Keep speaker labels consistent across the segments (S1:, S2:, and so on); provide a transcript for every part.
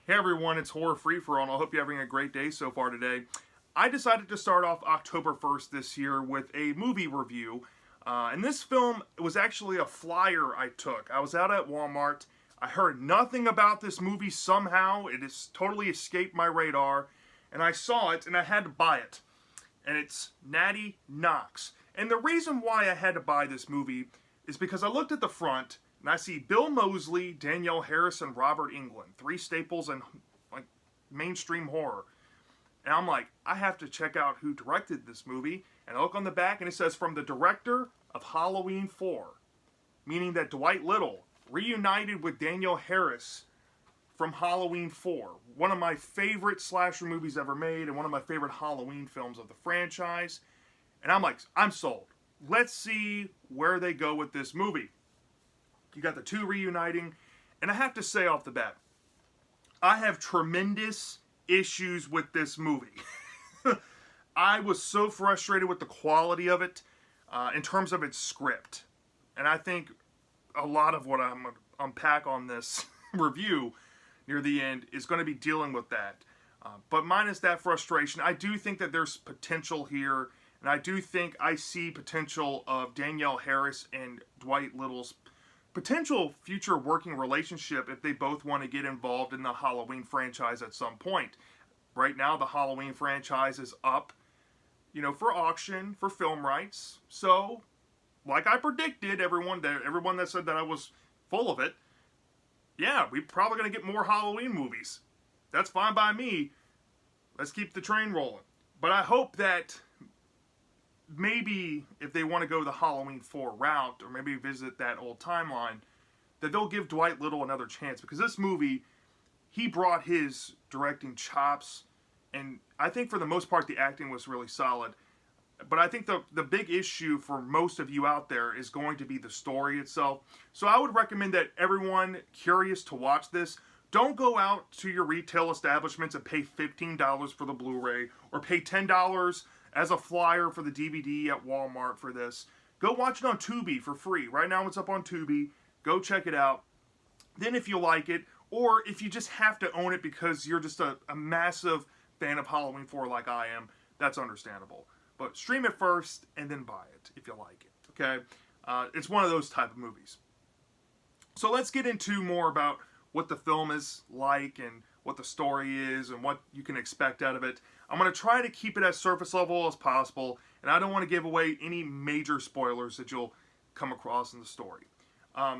S1: Hey everyone, it's Horror Free For All, and I hope you're having a great day so far today. I decided to start off October 1st this year with a movie review. And this film was actually a flyer I took. I was out at Walmart. I heard nothing about this movie somehow. It has totally escaped my radar. And I saw it and I had to buy it. And it's Natty Knox. And the reason why I had to buy this movie is because I looked at the front and I see Bill Moseley, Danielle Harris, and Robert Englund, three staples in like mainstream horror. And I'm like, I have to check out who directed this movie. And I look on the back and it says from the director of Halloween 4, meaning that Dwight Little reunited with Danielle Harris from Halloween 4, one of my favorite slasher movies ever made and one of my favorite Halloween films of the franchise. And I'm like, I'm sold. Let's see where they go with this movie. You got the two reuniting, and I have to say off the bat, I have tremendous issues with this movie. I was so frustrated with the quality of it in terms of its script. And I think a lot of what I'm going to unpack on this review near the end is going to be dealing with that. But minus that frustration, I do think that there's potential here. And I do think I see potential of Danielle Harris and Dwight Little's potential future working relationship if they both want to get involved in the Halloween franchise at some point. Right now, the Halloween franchise is up, for auction for film rights. So, like I predicted, everyone that said that I was full of it, yeah, we're probably going to get more Halloween movies. That's fine by me. Let's keep the train rolling. But I hope that maybe if they want to go the Halloween 4 route, or maybe visit that old timeline, that they'll give Dwight Little another chance. Because this movie, he brought his directing chops, and I think for the most part the acting was really solid. But I think the big issue for most of you out there is going to be the story itself. So I would recommend that everyone curious to watch this, don't go out to your retail establishments and pay $15 for the Blu-ray, or pay $10 as a flyer for the DVD at Walmart for this. Go watch it on Tubi for free. Right now it's up on Tubi. Go check it out. Then if you like it, or if you just have to own it because you're just a massive fan of Halloween 4 like I am, that's understandable. But stream it first and then buy it if you like it, okay? It's one of those type of movies. So let's get into more about what the film is like and what the story is and what you can expect out of it. I'm going to try to keep it as surface level as possible, and I don't want to give away any major spoilers that you'll come across in the story.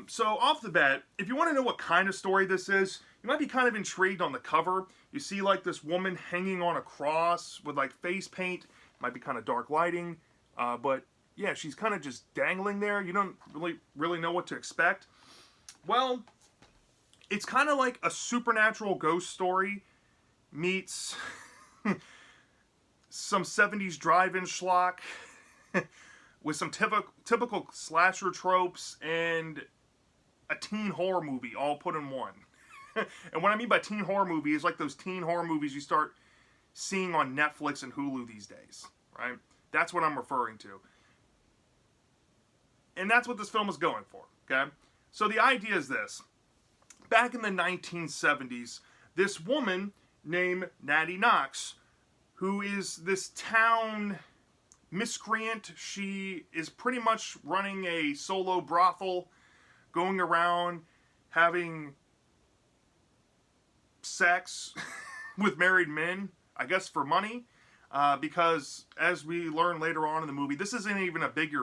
S1: So off the bat, if you want to know what kind of story this is, you might be kind of intrigued on the cover. You see like this woman hanging on a cross with like face paint. Might be kind of dark lighting, but yeah, she's kind of just dangling there. You don't really know what to expect. Well, it's kind of like a supernatural ghost story meets some 70s drive-in schlock with some typical slasher tropes and a teen horror movie all put in one. And what I mean by teen horror movie is like those teen horror movies you start seeing on Netflix and Hulu these days, right? That's what I'm referring to. And that's what this film is going for, okay? So the idea is this. Back in the 1970s, this woman named Natty Knox, who is this town miscreant, she is pretty much running a solo brothel, going around having sex with married men, I guess for money, because as we learn later on in the movie, this isn't even a big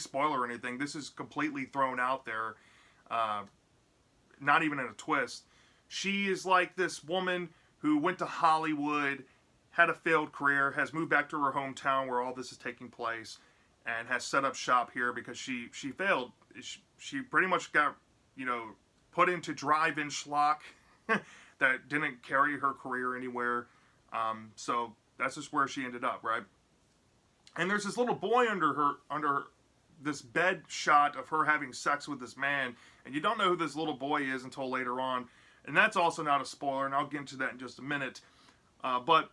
S1: spoiler or anything. This is completely thrown out there, not even in a twist. She is like this woman who went to Hollywood, had a failed career, has moved back to her hometown where all this is taking place, and has set up shop here because she failed. She pretty much got, put into drive-in schlock that didn't carry her career anywhere. So that's just where she ended up, right? And there's this little boy under this bed shot of her having sex with this man, and you don't know who this little boy is until later on, and that's also not a spoiler, and I'll get into that in just a minute. But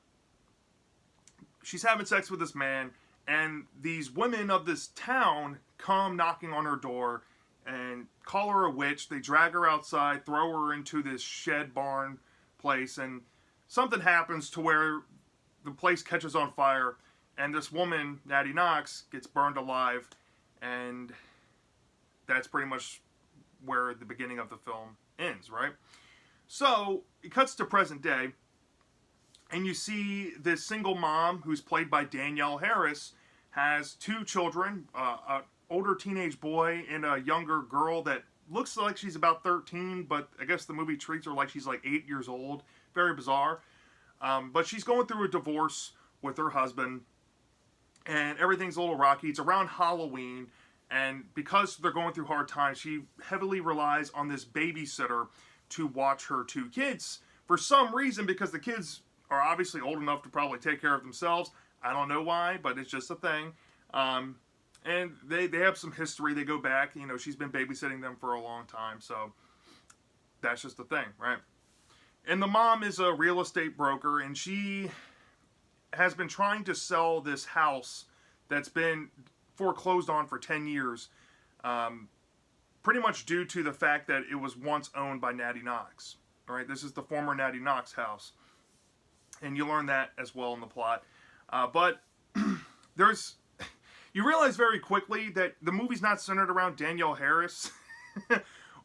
S1: she's having sex with this man, and these women of this town come knocking on her door and call her a witch. They drag her outside, throw her into this shed barn place, and something happens to where the place catches on fire, and this woman, Natty Knox, gets burned alive, and that's pretty much where the beginning of the film ends, right? So, it cuts to present day, and you see this single mom, who's played by Danielle Harris, has two children, an older teenage boy and a younger girl that looks like she's about 13, but I guess the movie treats her like she's like 8 years old. Very bizarre. But she's going through a divorce with her husband, and everything's a little rocky. It's around Halloween, and because they're going through hard times, she heavily relies on this babysitter to watch her two kids. For some reason, because the kids are obviously old enough to probably take care of themselves. I don't know why, but it's just a thing. And they have some history. They go back. You know, she's been babysitting them for a long time, so that's just the thing, right? And the mom is a real estate broker, and she has been trying to sell this house that's been foreclosed on for 10 years, pretty much due to the fact that it was once owned by Natty Knox. All right, this is the former Natty Knox house, and you learn that as well in the plot. But you realize very quickly that the movie's not centered around Danielle Harris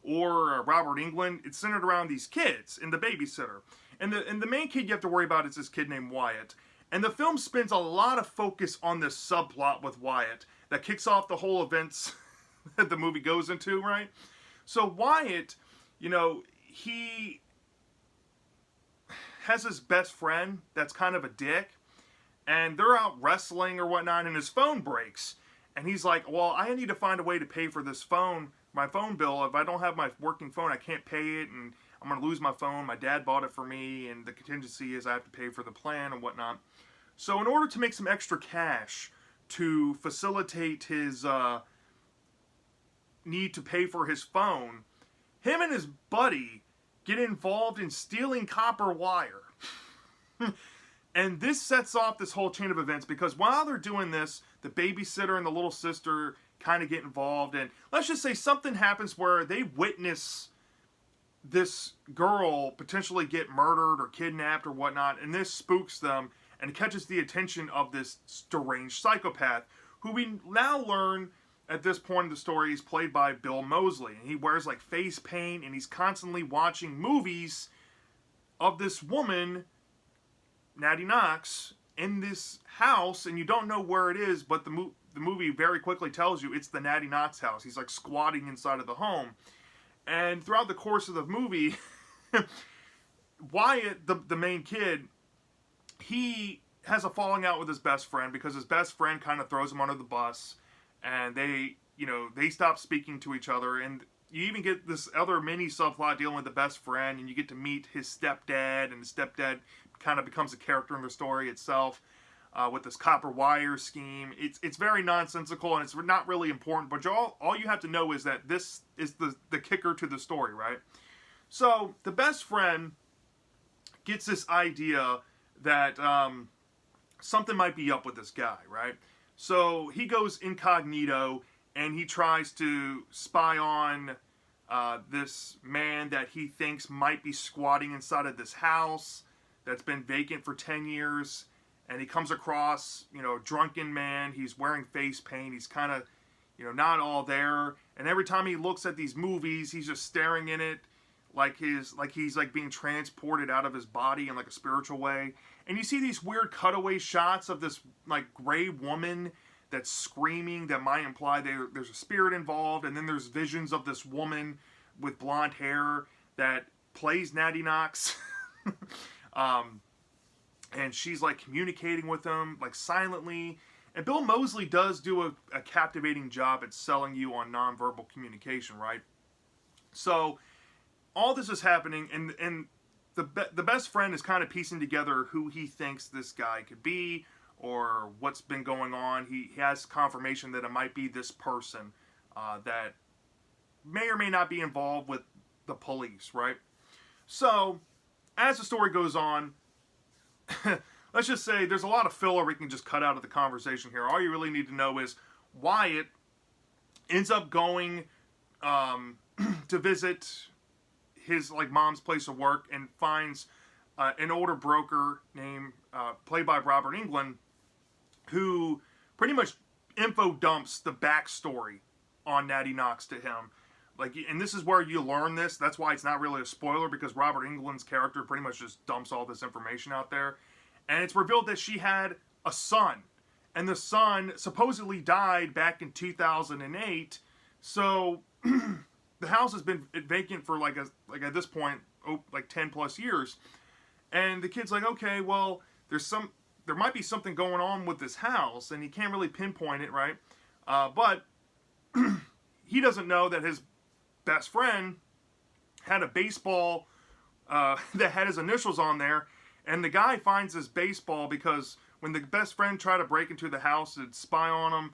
S1: or Robert Englund. It's centered around these kids and the babysitter. And the main kid you have to worry about is this kid named Wyatt. And the film spends a lot of focus on this subplot with Wyatt that kicks off the whole events that the movie goes into, right? So Wyatt, you know, he has his best friend that's kind of a dick, and they're out wrestling or whatnot, and his phone breaks. And he's like, well, I need to find a way to pay for this phone, my phone bill. If I don't have my working phone, I can't pay it, and I'm going to lose my phone. My dad bought it for me, and the contingency is I have to pay for the plan and whatnot. So in order to make some extra cash to facilitate his need to pay for his phone, him and his buddy get involved in stealing copper wire. And this sets off this whole chain of events, because while they're doing this, the babysitter and the little sister kind of get involved, and let's just say something happens where they witness this girl potentially get murdered or kidnapped or whatnot, and this spooks them and catches the attention of this deranged psychopath, who we now learn at this point in the story is played by Bill Moseley. And he wears like face paint, and he's constantly watching movies of this woman, Natty Knox, in this house, and you don't know where it is, but the movie very quickly tells you it's the Natty Knox house. He's like squatting inside of the home. And throughout the course of the movie, Wyatt, the main kid, he has a falling out with his best friend because his best friend kind of throws him under the bus, and they stop speaking to each other. And you even get this other mini subplot dealing with the best friend, and you get to meet his stepdad, and his stepdad kind of becomes a character in the story itself, with this copper wire scheme. It's very nonsensical, and it's not really important, but all you have to know is that this is the kicker to the story, right? So the best friend gets this idea that something might be up with this guy, right? So he goes incognito, and he tries to spy on this man that he thinks might be squatting inside of this house that's been vacant for 10 years. And he comes across, a drunken man. He's wearing face paint. He's kind of, not all there. And every time he looks at these movies, he's just staring in it like he's being transported out of his body in like a spiritual way. And you see these weird cutaway shots of this like gray woman that's screaming that might imply there's a spirit involved. And then there's visions of this woman with blonde hair that plays Natty Knox. And she's like communicating with him like silently. And Bill Moseley does do a captivating job at selling you on nonverbal communication, right? So all this is happening, and the best friend is kind of piecing together who he thinks this guy could be or what's been going on. He has confirmation that it might be this person that may or may not be involved with the police, right? So as the story goes on, let's just say there's a lot of filler we can just cut out of the conversation here. All you really need to know is Wyatt ends up going to visit his like mom's place of work and finds an older broker named, played by Robert Englund, who pretty much info dumps the backstory on Natty Knox to him. Like, and this is where you learn this. That's why it's not really a spoiler, because Robert Englund's character pretty much just dumps all this information out there. And it's revealed that she had a son. And the son supposedly died back in 2008. So the house has been vacant for like at this point, like 10 plus years. And the kid's like, okay, well, there might be something going on with this house, and he can't really pinpoint it, right? But he doesn't know that his best friend had a baseball that had his initials on there, and the guy finds this baseball because when the best friend tried to break into the house and spy on him,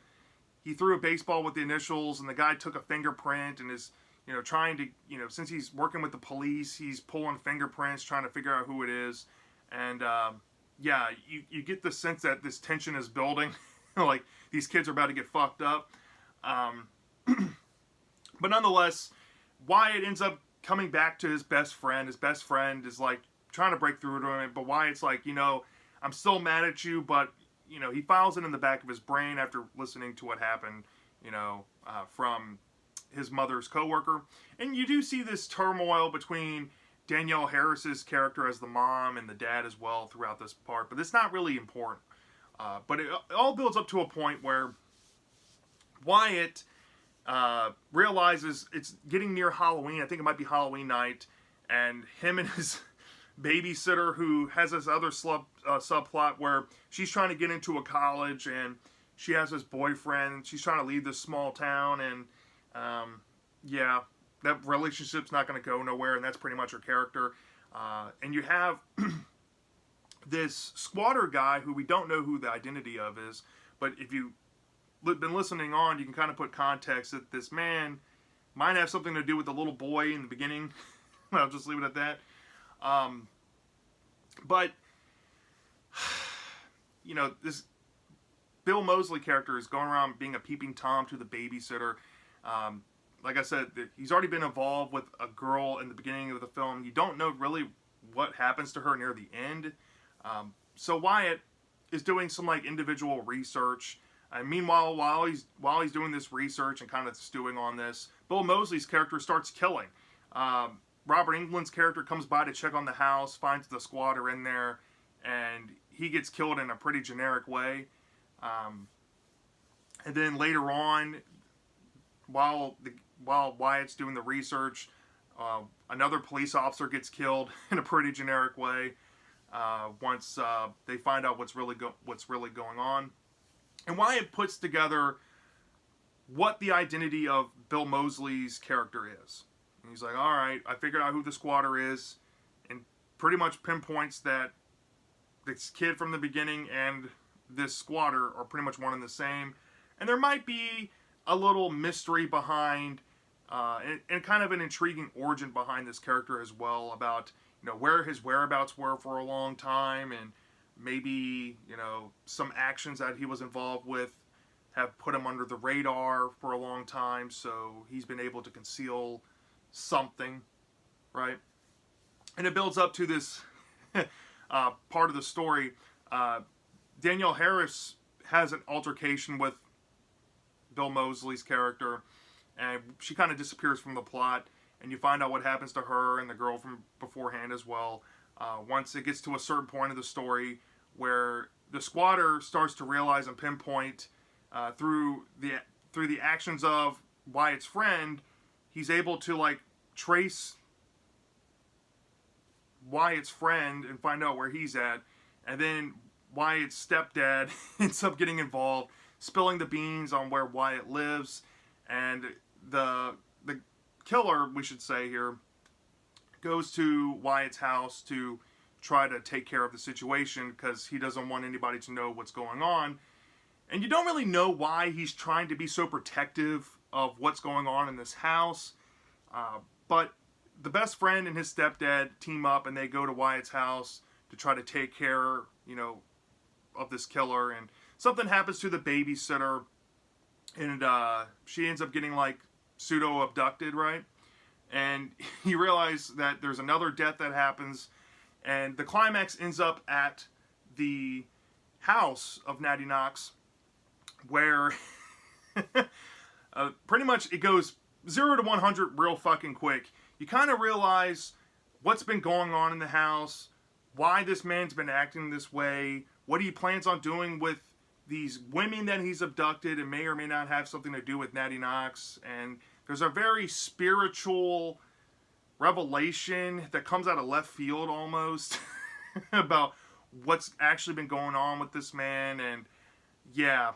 S1: he threw a baseball with the initials, and the guy took a fingerprint and is, trying to, since he's working with the police, he's pulling fingerprints, trying to figure out who it is. And yeah, you get the sense that this tension is building. Like, these kids are about to get fucked up. But nonetheless, Wyatt ends up coming back to his best friend. His best friend is like trying to break through to him, but Wyatt's like, I'm still mad at you, but he files it in the back of his brain after listening to what happened, from his mother's coworker. And you do see this turmoil between Danielle Harris's character as the mom and the dad as well throughout this part, but it's not really important. But it all builds up to a point where Wyatt realizes it's getting near Halloween. I think it might be Halloween night, and him and his babysitter, who has this other subplot where she's trying to get into a college, and she has this boyfriend. She's trying to leave this small town, and yeah, that relationship's not going to go nowhere, and that's pretty much her character. And you have this squatter guy who we don't know who the identity of is, but if you've been listening on, you can kind of put context that this man might have something to do with the little boy in the beginning. I'll just leave it at that. But this Bill Moseley character is going around being a peeping Tom to the babysitter. Like I said, he's already been involved with a girl in the beginning of the film. You don't know really what happens to her near the end. So Wyatt is doing some like individual research. And meanwhile, while he's doing this research and kind of stewing on this, Bill Moseley's character starts killing. Robert Englund's character comes by to check on the house, finds the squatter in there, and he gets killed in a pretty generic way. And then later on, while Wyatt's doing the research, another police officer gets killed in a pretty generic way. Once they find out what's really going on, and Wyatt puts together what the identity of Bill Moseley's character is. And he's like, all right, I figured out who the squatter is, and pretty much pinpoints that this kid from the beginning and this squatter are pretty much one and the same. And there might be a little mystery behind, and kind of an intriguing origin behind this character as well, about where his whereabouts were for a long time, and maybe some actions that he was involved with have put him under the radar for a long time, so he's been able to conceal something, right? And it builds up to this part of the story. Danielle Harris has an altercation with Bill Moseley's character, and she kind of disappears from the plot, and you find out what happens to her and the girl from beforehand as well. Once it gets to a certain point of the story where the squatter starts to realize and pinpoint through the actions of Wyatt's friend, he's able to trace Wyatt's friend and find out where he's at, and then Wyatt's stepdad ends up getting involved, spilling the beans on where Wyatt lives, and the killer, we should say here, goes to Wyatt's house to try to take care of the situation because he doesn't want anybody to know what's going on. And you don't really know why he's trying to be so protective of what's going on in this house. But the best friend and his stepdad team up, and they go to Wyatt's house to try to take care, of this killer. And something happens to the babysitter, and she ends up getting pseudo abducted, right? And you realize that there's another death that happens, And the climax ends up at the house of Natty Knox, where pretty much it goes 0 to 100 real fucking quick. You kind of realize what's been going on in the house, why this man's been acting this way, what he plans on doing with these women that he's abducted and may or may not have something to do with Natty Knox. And there's a very spiritual revelation that comes out of left field almost about what's actually been going on with this man. And yeah,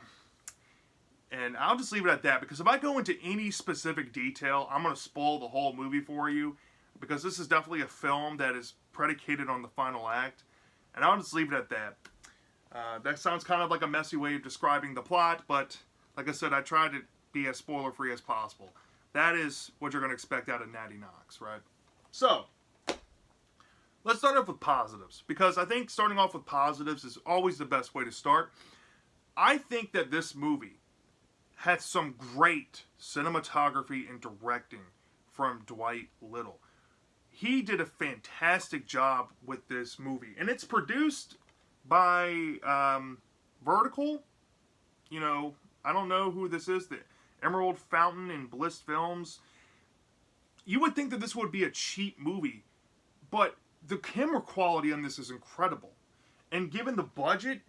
S1: and I'll just leave it at that, because if I go into any specific detail, I'm going to spoil the whole movie for you, because this is definitely a film that is predicated on the final act, and I'll just leave it at that. That sounds kind of like a messy way of describing the plot, but like I said, I tried to be as spoiler-free as possible. That is what you're going to expect out of Natty Knox, right? So, let's start off with positives, because I think starting off with positives is always the best way to start. I think that this movie had some great cinematography and directing from Dwight Little. He did a fantastic job with this movie, and it's produced by Vertical. You know, I don't know who this is, the Emerald Fountain and Bliss Films. You would think that this would be a cheap movie, but the camera quality on this is incredible. And given the budget,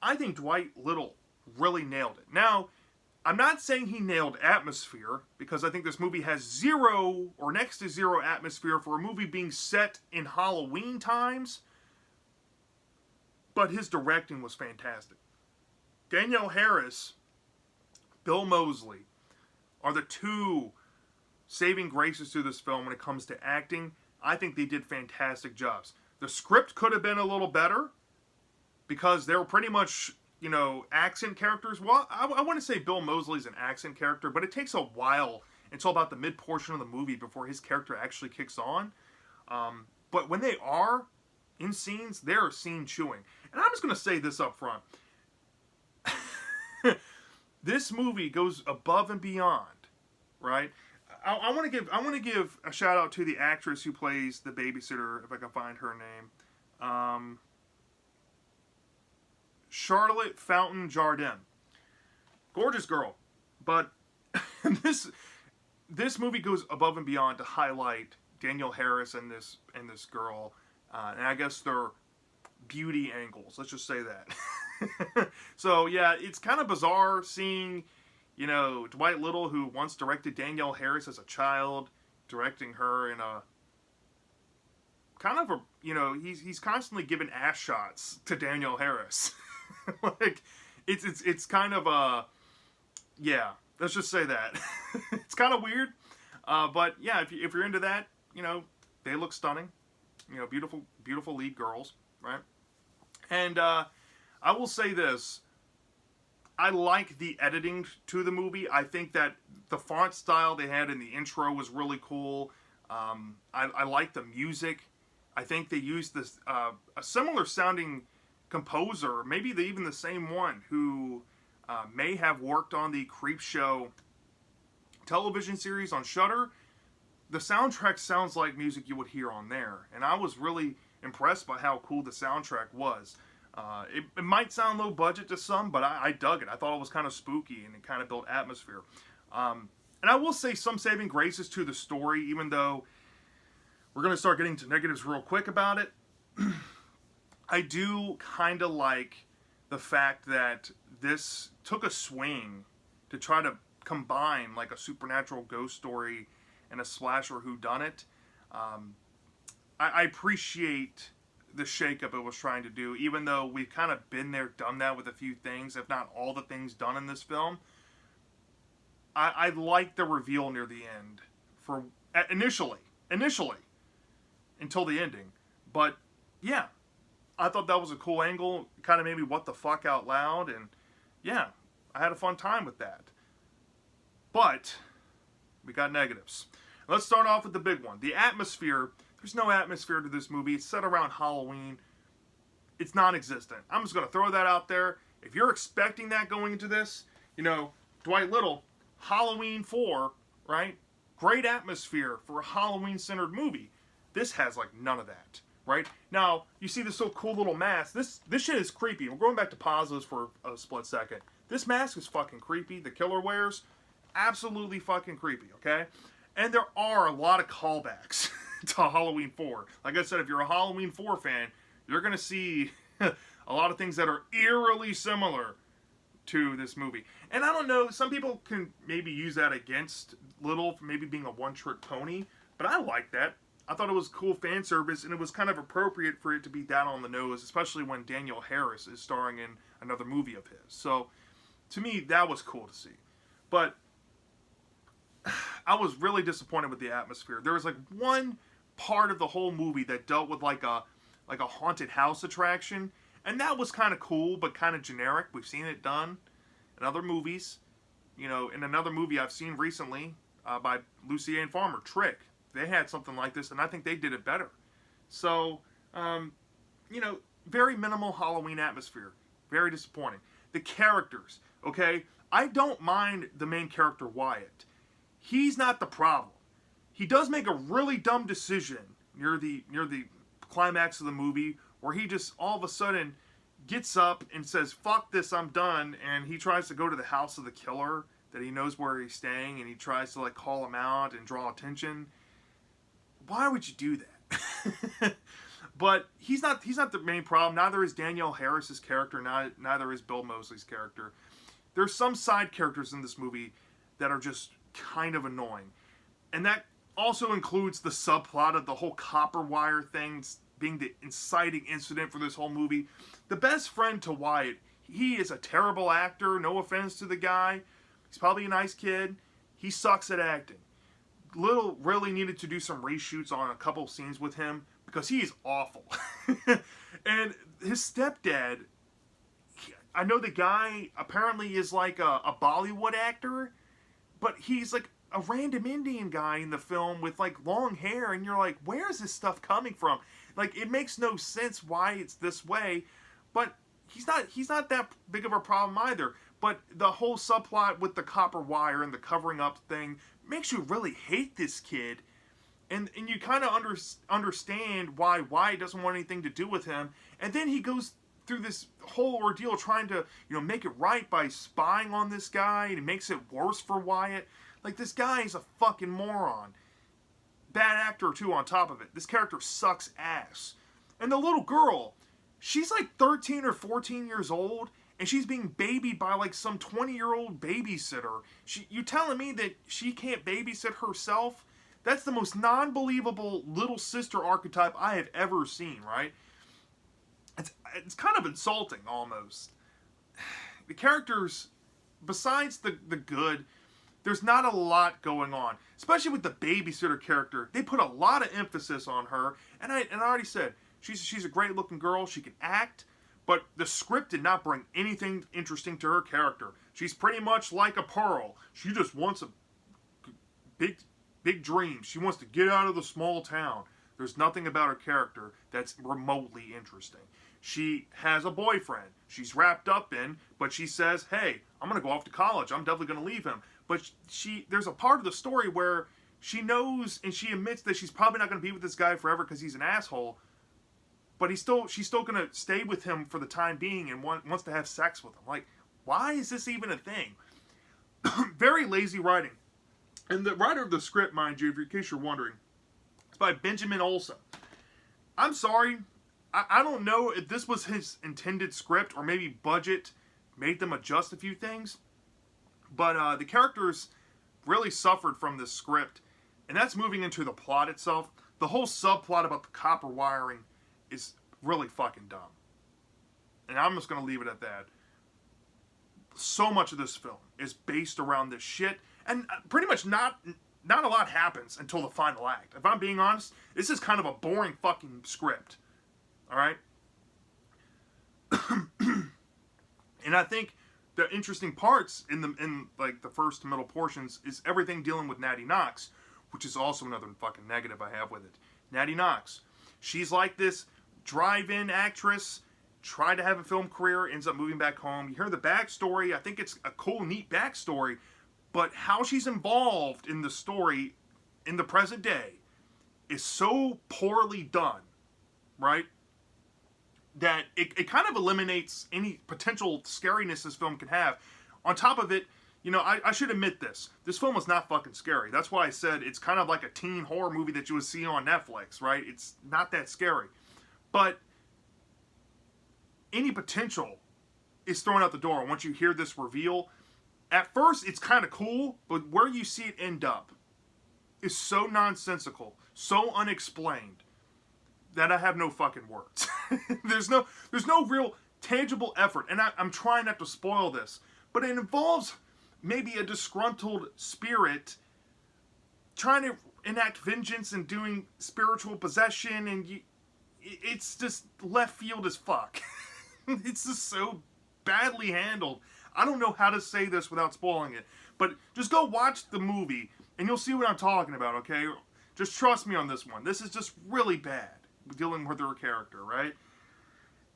S1: I think Dwight Little really nailed it. Now, I'm not saying he nailed atmosphere, because I think this movie has zero or next to zero atmosphere for a movie being set in Halloween times, but his directing was fantastic. Danielle Harris, Bill Moseley are the two saving graces to this film when it comes to acting. I think they did fantastic jobs. The script could have been a little better, because they were pretty much, you know, accent characters. Well, I wouldn't say Bill Moseley's an accent character, but it takes a while until about the mid portion of the movie before his character actually kicks on. But when they are in scenes, they're scene chewing. And I'm just going to say this up front. This movie goes above and beyond, right? I want to give a shout out to the actress who plays the babysitter, if I can find her name. Charlotte Fountain Jardin. Gorgeous girl. But this movie goes above and beyond to highlight Danielle Harris and this girl. And I guess their beauty angles. Let's just say that. So, yeah, it's kind of bizarre seeing, you know, Dwight Little, who once directed Danielle Harris as a child, directing her in a kind of a, you know, he's constantly giving ass shots to Danielle Harris. Like, it's kind of a, yeah, let's just say that. It's kind of weird, but yeah, if you're into that, you know, they look stunning, you know, beautiful lead girls, right? And I will say this, I like the editing to the movie. I think that the font style they had in the intro was really cool. I like the music. I think they used this a similar sounding composer, maybe even the same one, who may have worked on the Creepshow television series on Shudder. The soundtrack sounds like music you would hear on there, and I was really impressed by how cool the soundtrack was. It might sound low budget to some, but I dug it. I thought it was kind of spooky, and it kind of built atmosphere. And I will say some saving graces to the story, even though we're going to start getting to negatives real quick about it. I do kind of like the fact that this took a swing to try to combine like a supernatural ghost story and a slasher whodunit. I appreciate the shakeup it was trying to do, even though we've kind of been there, done that with a few things, if not all the things done in this film. I like the reveal near the end, for initially, until the ending. But yeah, I thought that was a cool angle. It kind of made me what the fuck out loud, and yeah, I had a fun time with that. But we got negatives. Let's start off with the big one. The atmosphere. There's no atmosphere to this movie. It's set around Halloween. It's non-existent. I'm just going to throw that out there. If you're expecting that going into this, you know, Dwight Little, Halloween 4, right? Great atmosphere for a Halloween-centered movie. This has, like, none of that. right? Now, you see this so cool little mask. This shit is creepy. We're going back to positives for a split second. This mask is fucking creepy. The killer wears, absolutely fucking creepy, okay? And there are a lot of callbacks to Halloween 4. Like I said, if you're a Halloween 4 fan, you're going to see a lot of things that are eerily similar to this movie. And I don't know, some people can maybe use that against Little for maybe being a one-trick pony, but I like that. I thought it was cool fan service, and it was kind of appropriate for it to be that on the nose, especially when Danielle Harris is starring in another movie of his. So, to me, that was cool to see. But I was really disappointed with the atmosphere. There was like one part of the whole movie that dealt with like a haunted house attraction, and that was kind of cool, but kind of generic. We've seen it done in other movies. You know, in another movie I've seen recently by Luciane Farmer, Trick. They had something like this, and I think they did it better. So, you know, very minimal Halloween atmosphere. Very disappointing. The characters, okay? I don't mind the main character, Wyatt. He's not the problem. He does make a really dumb decision near the climax of the movie where he just all of a sudden gets up and says, fuck this, I'm done, and he tries to go to the house of the killer that he knows where he's staying, and he tries to like call him out and draw attention. Why would you do that? But he's not the main problem. Neither is Danielle Harris's character, neither is Bill Moseley's character. There's some side characters in this movie that are just kind of annoying. And that also includes the subplot of the whole copper wire thing being the inciting incident for this whole movie. The best friend to Wyatt, he is a terrible actor. No offense to the guy. He's probably a nice kid. He sucks at acting. Little really needed to do some reshoots on a couple scenes with him because he is awful. And his stepdad, I know the guy apparently is like a Bollywood actor, but he's like a random Indian guy in the film with like long hair, and you're like, where is this stuff coming from? Like, it makes no sense why it's this way, but he's not that big of a problem either. But the whole subplot with the copper wire and the covering up thing makes you really hate this kid, and you kind of understand why Wyatt doesn't want anything to do with him, and then he goes through this whole ordeal trying to, you know, make it right by spying on this guy, and it makes it worse for Wyatt. Like, this guy is a fucking moron. Bad actor too on top of it. This character sucks ass. And the little girl, she's like 13 or 14 years old, and she's being babied by like some 20-year-old babysitter. You telling me that she can't babysit herself? That's the most non-believable little sister archetype I have ever seen, right? It's kind of insulting, almost. The characters, besides the good, there's not a lot going on. Especially with the babysitter character. They put a lot of emphasis on her. And I already said, she's a great-looking girl. She can act. But the script did not bring anything interesting to her character. She's pretty much like a Pearl. She just wants a big dream. She wants to get out of the small town. There's nothing about her character that's remotely interesting. She has a boyfriend she's wrapped up in, but she says, hey, I'm going to go off to college. I'm definitely going to leave him. But there's a part of the story where she knows and she admits that she's probably not going to be with this guy forever because he's an asshole. But she's still going to stay with him for the time being and wants to have sex with him. Like, why is this even a thing? Very lazy writing. And the writer of the script, mind you, in case you're wondering, is by Benjamin Olsen. I'm sorry. I don't know if this was his intended script or maybe budget made them adjust a few things. But the characters really suffered from this script. And that's moving into the plot itself. The whole subplot about the copper wiring is really fucking dumb. And I'm just going to leave it at that. So much of this film is based around this shit. And pretty much not a lot happens until the final act. If I'm being honest, this is kind of a boring fucking script. Alright? And I think the interesting parts in like the first to middle portions is everything dealing with Natty Knox, which is also another fucking negative I have with it. Natty Knox. She's like this drive-in actress, tried to have a film career, ends up moving back home. You hear the backstory. I think it's a cool, neat backstory, but how she's involved in the story in the present day is so poorly done. right? That it kind of eliminates any potential scariness this film could have. On top of it, you know, I should admit this. This film is not fucking scary. That's why I said it's kind of like a teen horror movie that you would see on Netflix, right? It's not that scary. But any potential is thrown out the door once you hear this reveal. At first, it's kind of cool, but where you see it end up is so nonsensical, so unexplained, that I have no fucking words. there's no real tangible effort, and I'm trying not to spoil this, but it involves maybe a disgruntled spirit trying to enact vengeance and doing spiritual possession, and it's just left field as fuck. It's just so badly handled. I don't know how to say this without spoiling it, but just go watch the movie and you'll see what I'm talking about, okay? Just trust me on this one. This is just really bad, dealing with her character, right?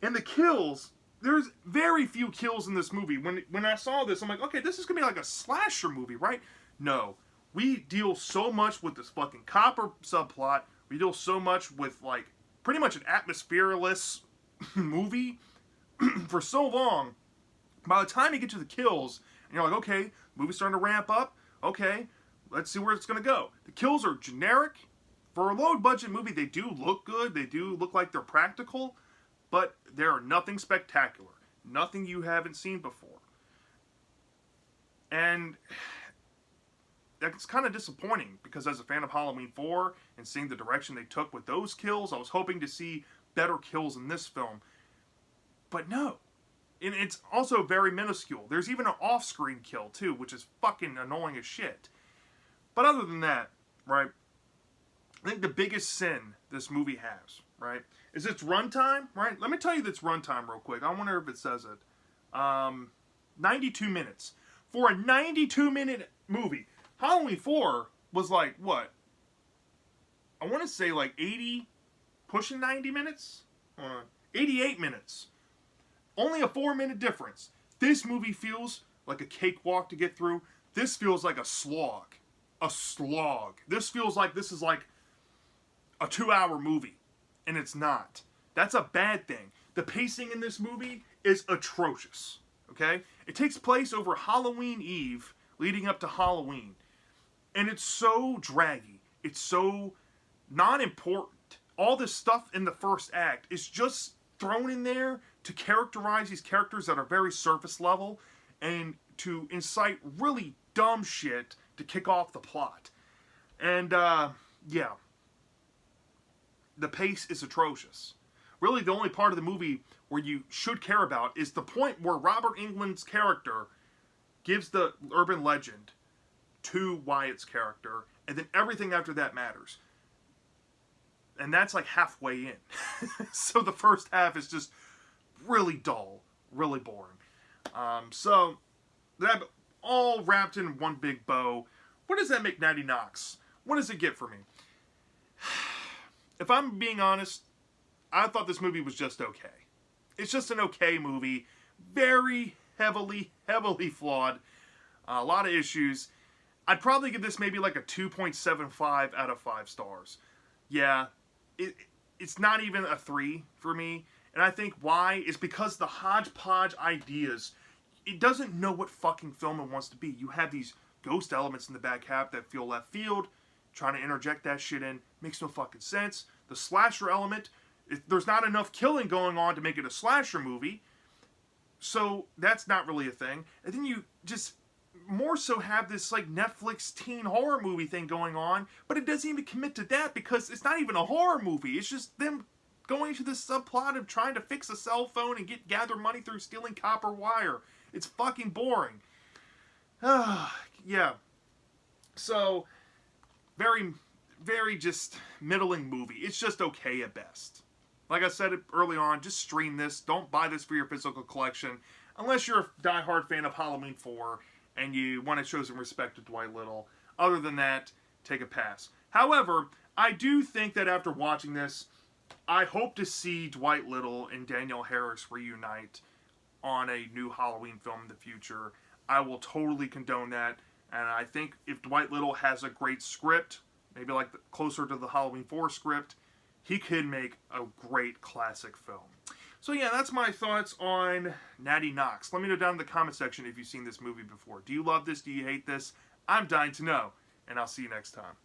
S1: And the kills, there's very few kills in this movie. When I saw this, I'm like, okay, this is gonna be like a slasher movie, right? No. We deal so much with this fucking copper subplot. We deal so much with, like, pretty much an atmosphereless movie for so long. By the time you get to the kills, and you're like, okay, the movie's starting to ramp up. Okay, let's see where it's going to go. The kills are generic. For a low-budget movie, they do look good. They do look like they're practical. But they're nothing spectacular. Nothing you haven't seen before. And that's kind of disappointing, because as a fan of Halloween 4 and seeing the direction they took with those kills, I was hoping to see better kills in this film. But no. And it's also very minuscule. There's even an off-screen kill, too, which is fucking annoying as shit. But other than that, right, I think the biggest sin this movie has, right, is its runtime, right? Let me tell you its runtime real quick. I wonder if it says it. 92 minutes. For a 92-minute movie, Halloween 4 was like, what? I want to say like 80, pushing 90 minutes? 88 minutes. Only a 4-minute difference. This movie feels like a cakewalk to get through. This feels like a slog. A slog. This feels like this is like a 2-hour movie. And it's not. That's a bad thing. The pacing in this movie is atrocious. Okay? It takes place over Halloween Eve, leading up to Halloween. And it's so draggy. It's so non-important. All this stuff in the first act is just thrown in there to characterize these characters that are very surface level and to incite really dumb shit to kick off the plot. And, yeah. The pace is atrocious. Really, the only part of the movie where you should care about is the point where Robert Englund's character gives the urban legend to Wyatt's character, and then everything after that matters. And that's like halfway in. So the first half is just really dull, really boring. So that all wrapped in one big bow. What does that make Natty Knox? What does it get for me? If I'm being honest, I thought this movie was just okay. It's just an okay movie. Very heavily flawed. A lot of issues. I'd probably give this maybe like a 2.75 out of 5 stars. Yeah, it's not even a 3 for me. And I think why is because the hodgepodge ideas, it doesn't know what fucking film it wants to be. You have these ghost elements in the back half that feel left field. Trying to interject that shit in makes no fucking sense. The slasher element, there's not enough killing going on to make it a slasher movie. So that's not really a thing. And then you just more so have this like Netflix teen horror movie thing going on, but it doesn't even commit to that because it's not even a horror movie. It's just them going to this subplot of trying to fix a cell phone and gather money through stealing copper wire. It's fucking boring. Yeah. So, very, very just middling movie. It's just okay at best. Like I said early on, just stream this. Don't buy this for your physical collection. Unless you're a diehard fan of Halloween 4 and you want to show some respect to Dwight Little. Other than that, take a pass. However, I do think that after watching this, I hope to see Dwight Little and Danielle Harris reunite on a new Halloween film in the future. I will totally condone that. And I think if Dwight Little has a great script, maybe like closer to the Halloween 4 script, he could make a great classic film. So yeah, that's my thoughts on Natty Knox. Let me know down in the comment section if you've seen this movie before. Do you love this? Do you hate this? I'm dying to know, and I'll see you next time.